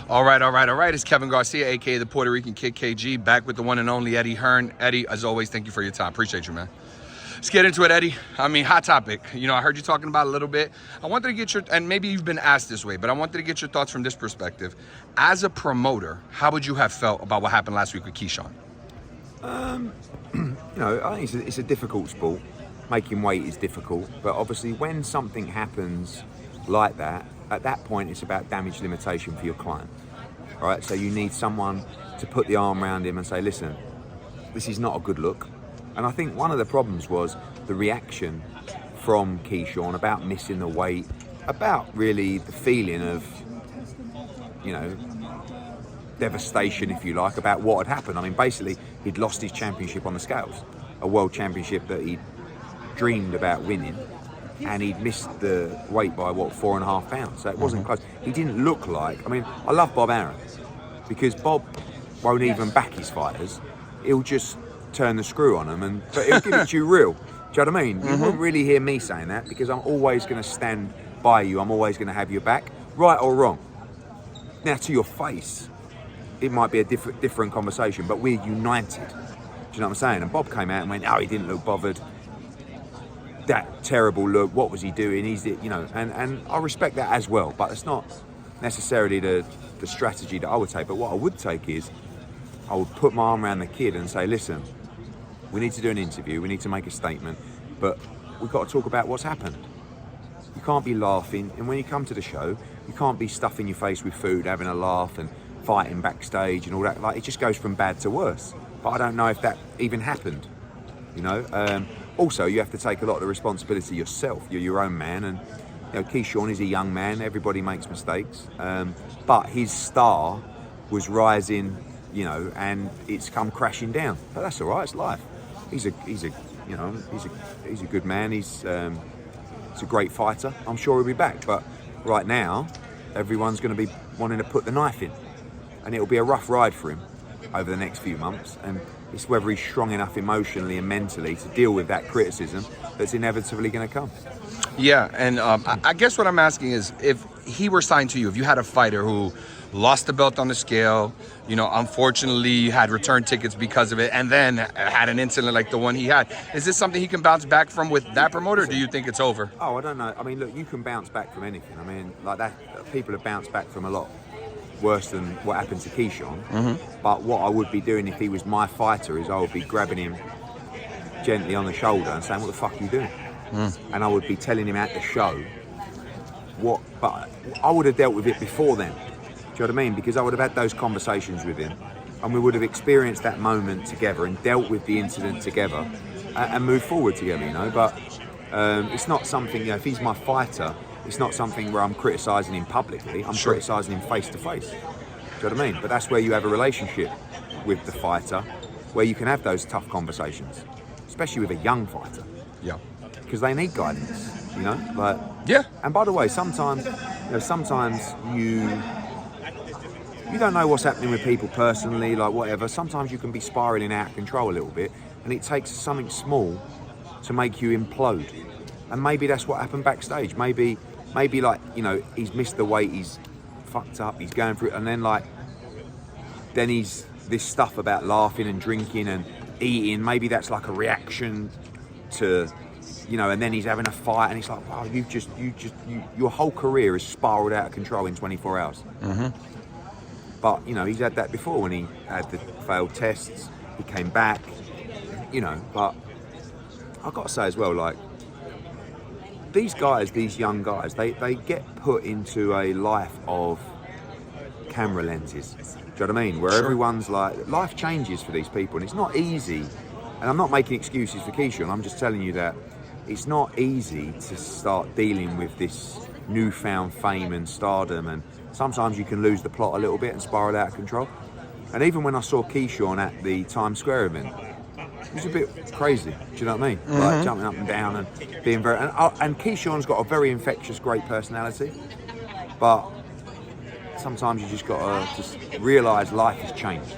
All right. It's Kevin Garcia, a.k.a. the Puerto Rican Kid KG, back with the one and only Eddie Hearn. Eddie, as always, thank you for your time. Appreciate you, man. Let's get into it, Eddie. I mean, hot topic. You know, I heard you talking about it a little bit. I wanted to get your, and maybe you've been asked this way, but I wanted to get your thoughts from this perspective. As a promoter, how would you have felt about what happened last week with Keyshawn? You know, I think it's a difficult sport. Making weight is difficult, but obviously when something happens like that, at that point it's about damage limitation for your client. All right, so you need someone to put the arm around him and say, listen, this is not a good look. And I think one of the problems was the reaction from Keyshawn about missing the weight, about really the feeling of, you know, devastation, if you like, about what had happened. I mean, basically, he'd lost his championship on the scales, a world championship that he'd dreamed about winning, and he'd missed the weight by, 4.5 pounds. So it wasn't close. He didn't look like, I mean, I love Bob Arum, because Bob won't even back his fighters. He'll just turn the screw on them, but he'll give it to you real. Do you know what I mean? You won't really hear me saying that, because I'm always going to stand by you. I'm always going to have your back, right or wrong. Now, to your face, it might be a different conversation, but we're united. Do you know what I'm saying? And Bob came out and went, oh, he didn't look bothered. That terrible look, what was he doing? You know, and I respect that as well, but it's not necessarily the strategy that I would take. But what I would take is, I would put my arm around the kid and say, listen, we need to do an interview, we need to make a statement, but we've got to talk about what's happened. You can't be laughing, and when you come to the show, you can't be stuffing your face with food, having a laugh and fighting backstage and all that. Like, it just goes from bad to worse. But I don't know if that even happened, you know. Also, you have to take a lot of the responsibility yourself. You're your own man, and you know, Keyshawn is a young man. Everybody makes mistakes, but his star was rising, you know, and it's come crashing down. But that's all right. It's life. He's a good man. He's a great fighter. I'm sure he'll be back. But right now, everyone's going to be wanting to put the knife in, and it'll be a rough ride for him over the next few months. And it's whether he's strong enough emotionally and mentally to deal with that criticism that's inevitably going to come. Yeah, and I guess what I'm asking is, if he were signed to you, if you had a fighter who lost the belt on the scale, you know, unfortunately had return tickets because of it, and then had an incident like the one he had, is this something he can bounce back from with that promoter, or do you think it's over? Oh, I don't know. I mean, look, you can bounce back from anything. I mean, like that, people have bounced back from a lot worse than what happened to Keyshawn. But what I would be doing if he was my fighter is I would be grabbing him gently on the shoulder and saying, what the fuck are you doing? And I would be telling him at the show what, but I would have dealt with it before then. Do you know what I mean? Because I would have had those conversations with him, and we would have experienced that moment together and dealt with the incident together and moved forward together, you know. But it's not something, you know, if he's my fighter, it's not something where I'm criticising him publicly. I'm criticising him face to face. Do you know what I mean? But that's where you have a relationship with the fighter, where you can have those tough conversations, especially with a young fighter. Yeah. Because they need guidance, you know. Like, yeah. And by the way, sometimes you don't know what's happening with people personally, like whatever. Sometimes you can be spiraling out of control a little bit, and it takes something small to make you implode. And maybe that's what happened backstage. Maybe like, you know, he's missed the weight, he's fucked up, he's going through it, and then he's this stuff about laughing and drinking and eating. Maybe that's like a reaction to, you know, and then he's having a fight, and it's like, wow, your whole career has spiraled out of control in 24 hours. But, you know, he's had that before when he had the failed tests. He came back, you know. But I've got to say as well, like, these guys, these young guys, they get put into a life of camera lenses. Do you know what I mean? Where everyone's like, life changes for these people, and it's not easy. And I'm not making excuses for Keyshawn. I'm just telling you that it's not easy to start dealing with this newfound fame and stardom, and sometimes you can lose the plot a little bit and spiral out of control. And even when I saw Keyshawn at the Times Square event, it was a bit crazy. Do you know what I mean? Like jumping up and down and being very. And Keyshawn's got a very infectious, great personality, but sometimes you just got to just realise life has changed,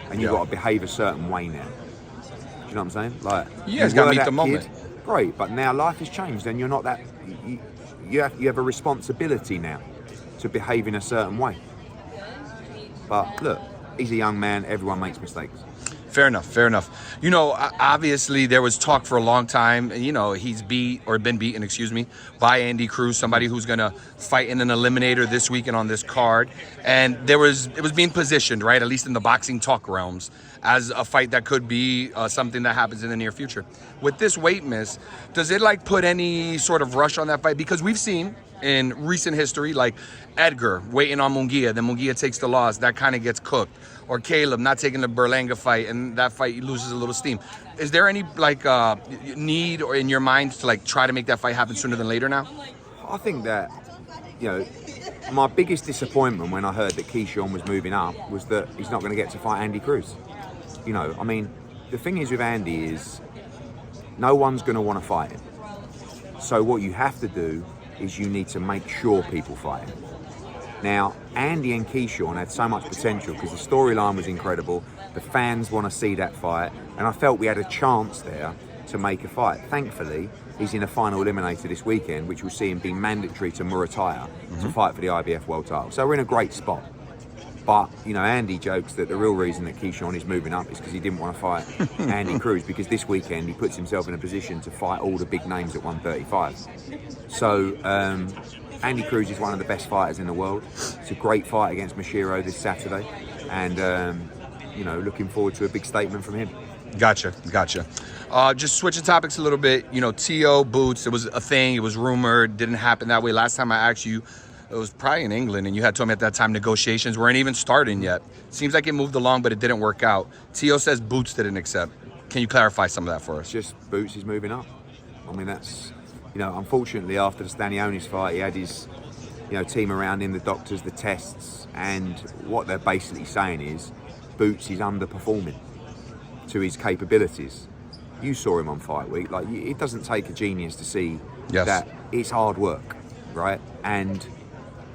and you've got to behave a certain way now. Do you know what I'm saying? Like, yeah, it's got to meet the moment. Great, but now life has changed, and you're not that. You have a responsibility now to behave in a certain way. But look, he's a young man. Everyone makes mistakes. Fair enough, fair enough. You know, obviously there was talk for a long time, you know, he's been beaten, by Andy Cruz, somebody who's going to fight in an eliminator this weekend on this card. And it was being positioned, right, at least in the boxing talk realms, as a fight that could be something that happens in the near future. With this weight miss, does it like put any sort of rush on that fight? Because we've seen in recent history, like Edgar waiting on Munguia, then Munguia takes the loss, that kind of gets cooked. Or Caleb not taking the Berlanga fight, and that fight loses a little steam. Is there any like need or in your mind to like try to make that fight happen sooner than later now? I think that, you know, my biggest disappointment when I heard that Keyshawn was moving up was that he's not going to get to fight Andy Cruz. You know, I mean, the thing is with Andy is no one's going to want to fight him. So what you have to do is you need to make sure people fight him. Now, Andy and Keyshawn had so much potential because the storyline was incredible. The fans want to see that fight, and I felt we had a chance there to make a fight. Thankfully, he's in a final eliminator this weekend, which will see him be mandatory to Murataya to fight for the IBF world title. So we're in a great spot. But, you know, Andy jokes that the real reason that Keyshawn is moving up is because he didn't want to fight Andy Cruz, because this weekend he puts himself in a position to fight all the big names at 135. So, Andy Cruz is one of the best fighters in the world. It's a great fight against Mashiro this Saturday. And, you know, looking forward to a big statement from him. Gotcha. Just switching topics a little bit. You know, T.O. Boots, it was a thing. It was rumored. Didn't happen that way. Last time I asked you, it was probably in England, and you had told me at that time negotiations weren't even starting yet. Seems like it moved along, but it didn't work out. T.O. says Boots didn't accept. Can you clarify some of that for us? Just Boots is moving up. I mean, that's... You know, unfortunately, after the Stanionis fight, he had his, you know, team around him, the doctors, the tests, and what they're basically saying is Boots is underperforming to his capabilities. You saw him on Fight Week. Like, it doesn't take a genius to see that it's hard work, right? And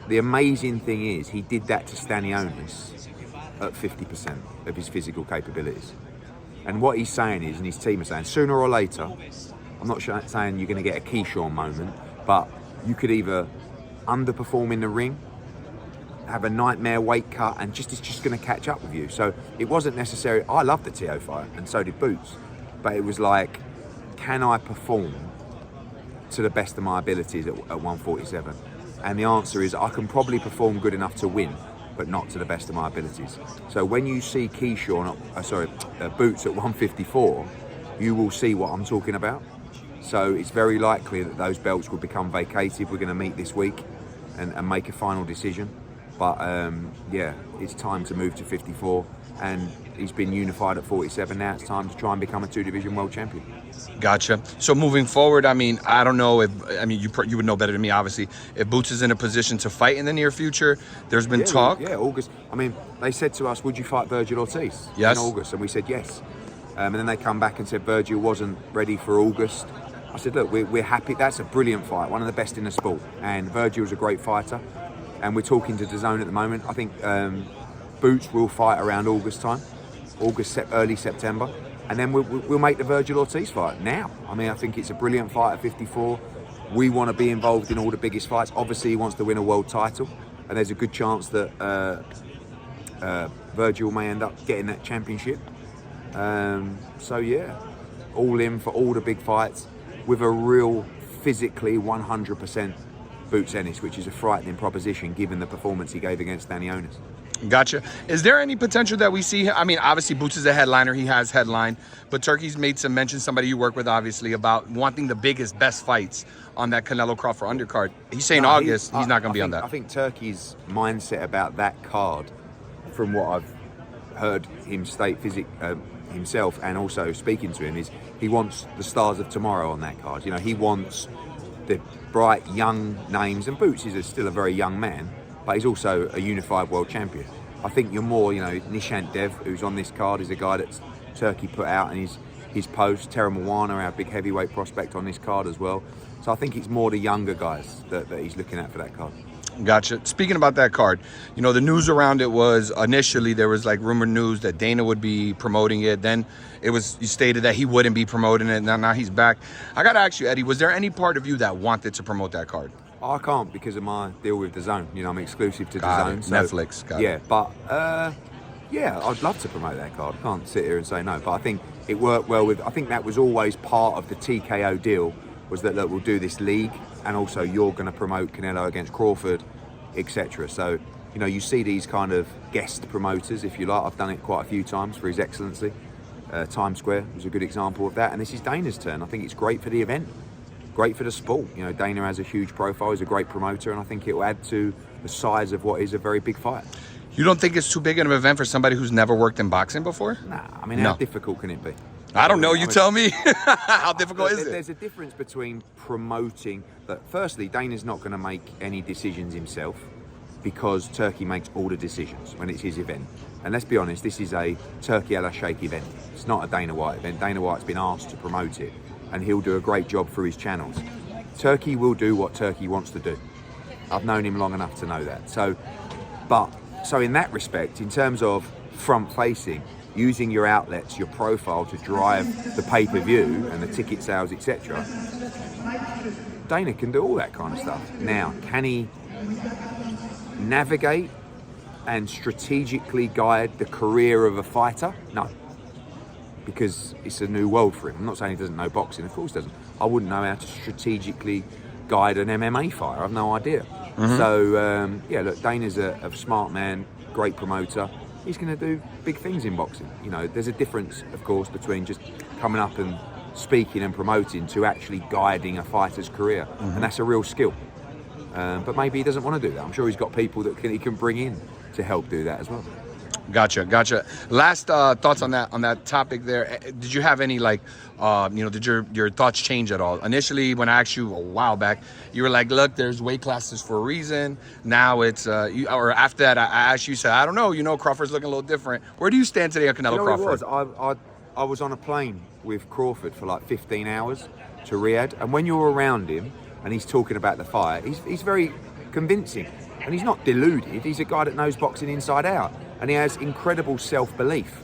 the amazing thing is he did that to Stanionis at 50% of his physical capabilities. And what he's saying is, and his team are saying, sooner or later, I'm not saying you're going to get a Keyshawn moment, but you could either underperform in the ring, have a nightmare weight cut, and it's just going to catch up with you. So it wasn't necessary. I loved the T.O. fight, and so did Boots. But it was like, can I perform to the best of my abilities at 147? And the answer is, I can probably perform good enough to win, but not to the best of my abilities. So when you see Boots at 154, you will see what I'm talking about. So it's very likely that those belts will become vacated. We're going to meet this week and make a final decision. But yeah, it's time to move to 54. And he's been unified at 47. Now it's time to try and become a two-division world champion. Gotcha. So moving forward, I mean, I don't know if, I mean, you would know better than me, obviously, if Boots is in a position to fight in the near future. There's been talk. Yeah, August. I mean, they said to us, would you fight Virgil Ortiz in August? And we said yes. And then they come back and said Virgil wasn't ready for August. I said, look, we're happy. That's a brilliant fight, one of the best in the sport. And Virgil's a great fighter. And we're talking to DAZN at the moment. I think Boots will fight around August time, early September. And then we'll make the Virgil Ortiz fight now. I mean, I think it's a brilliant fight at 54. We want to be involved in all the biggest fights. Obviously, he wants to win a world title. And there's a good chance that Virgil may end up getting that championship. So, yeah, all in for all the big fights, with a real physically 100% Boots Ennis, which is a frightening proposition given the performance he gave against Stanionis. Gotcha. Is there any potential that we see? I mean, obviously Boots is a headliner. He has headlined. But Turkey's made some mention, somebody you work with, obviously, about wanting the biggest, best fights on that Canelo-Crawford undercard. He's saying August. He's not going to be on that. I think Turkey's mindset about that card, from what I've heard him state himself and also speaking to him, is he wants the stars of tomorrow on that card. You know, he wants the bright young names, and Boots is still a very young man, but he's also a unified world champion. I think you're more, you know, Nishant Dev, who's on this card, is a guy that Turkey put out in his post. Tera Moana, our big heavyweight prospect, on this card as well. So I think it's more the younger guys that he's looking at for that card. Gotcha. Speaking about that card, you know, the news around it was initially there was like rumored news that Dana would be promoting it. Then you stated that he wouldn't be promoting it. Now he's back. I got to ask you, Eddie, was there any part of you that wanted to promote that card? I can't because of my deal with DAZN. You know, I'm exclusive to Got DAZN. it. So, Netflix. Got yeah, it. but yeah, I'd love to promote that card. I can't sit here and say no, but I think it worked well with. I think that was always part of the TKO deal. Was that look, we'll do this league, and also you're going to promote Canelo against Crawford, etc. So you know, you see these kind of guest promoters, if you like. I've done it quite a few times for His Excellency. Times Square was a good example of that, and this is Dana's turn. I think it's great for the event, great for the sport. You know, Dana has a huge profile, he's a great promoter, and I think it will add to the size of what is a very big fight. You don't think it's too big an event for somebody who's never worked in boxing before? Nah, I mean, how difficult can it be? I don't know. You tell me. How difficult is it? There's a difference between promoting. But firstly, Dana's not going to make any decisions himself because Turkey makes all the decisions when it's his event. And let's be honest, this is a Turkey Al Sheikh event. It's not a Dana White event. Dana White's been asked to promote it, and he'll do a great job through his channels. Turkey will do what Turkey wants to do. I've known him long enough to know that. So in that respect, in terms of front-facing, using your outlets, your profile to drive the pay-per-view and the ticket sales, etc., Dana can do all that kind of stuff. Now, can he navigate and strategically guide the career of a fighter? No, because it's a new world for him. I'm not saying he doesn't know boxing, of course he doesn't. I wouldn't know how to strategically guide an MMA fighter. I've no idea. So yeah, look, Dana's a smart man, great promoter. He's going to do big things in boxing. You know, there's a difference, of course, between just coming up and speaking and promoting to actually guiding a fighter's career, and that's a real skill. But maybe he doesn't want to do that. I'm sure he's got people that he can bring in to help do that as well. Gotcha. Last thoughts on that topic there. Did you have any did your thoughts change at all? Initially, when I asked you a while back, you were like, look, there's weight classes for a reason. Now it's, or after that, I asked you, you said, I don't know, Crawford's looking a little different. Where do you stand today on Canelo-Crawford? I was on a plane with Crawford for like 15 hours to Riyadh, and when you're around him and he's talking about the fight, he's very convincing. And he's not deluded. He's a guy that knows boxing inside out. And he has incredible self-belief.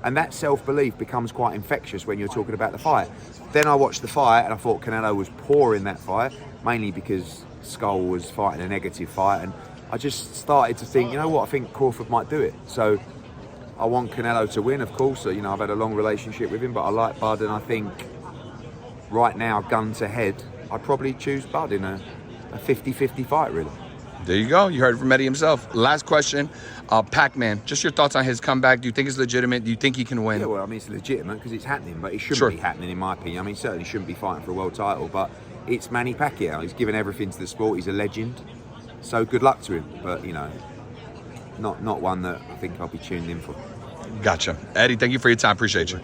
And that self-belief becomes quite infectious when you're talking about the fight. Then I watched the fight and I thought Canelo was poor in that fight, mainly because Skull was fighting a negative fight. And I just started to think, you know what, I think Crawford might do it. So I want Canelo to win, of course. So, I've had a long relationship with him, but I like Bud. And I think right now, gun to head, I'd probably choose Bud in a 50-50 fight, really. There you go. You heard it from Eddie himself. Last question, Pac-Man. Just your thoughts on his comeback. Do you think it's legitimate? Do you think he can win? Yeah, well, I mean, it's legitimate because it's happening, but it shouldn't be happening, in my opinion. I mean, certainly shouldn't be fighting for a world title, but it's Manny Pacquiao. He's given everything to the sport. He's a legend. So good luck to him. But, not one that I think I'll be tuned in for. Gotcha. Eddie, thank you for your time. Appreciate you.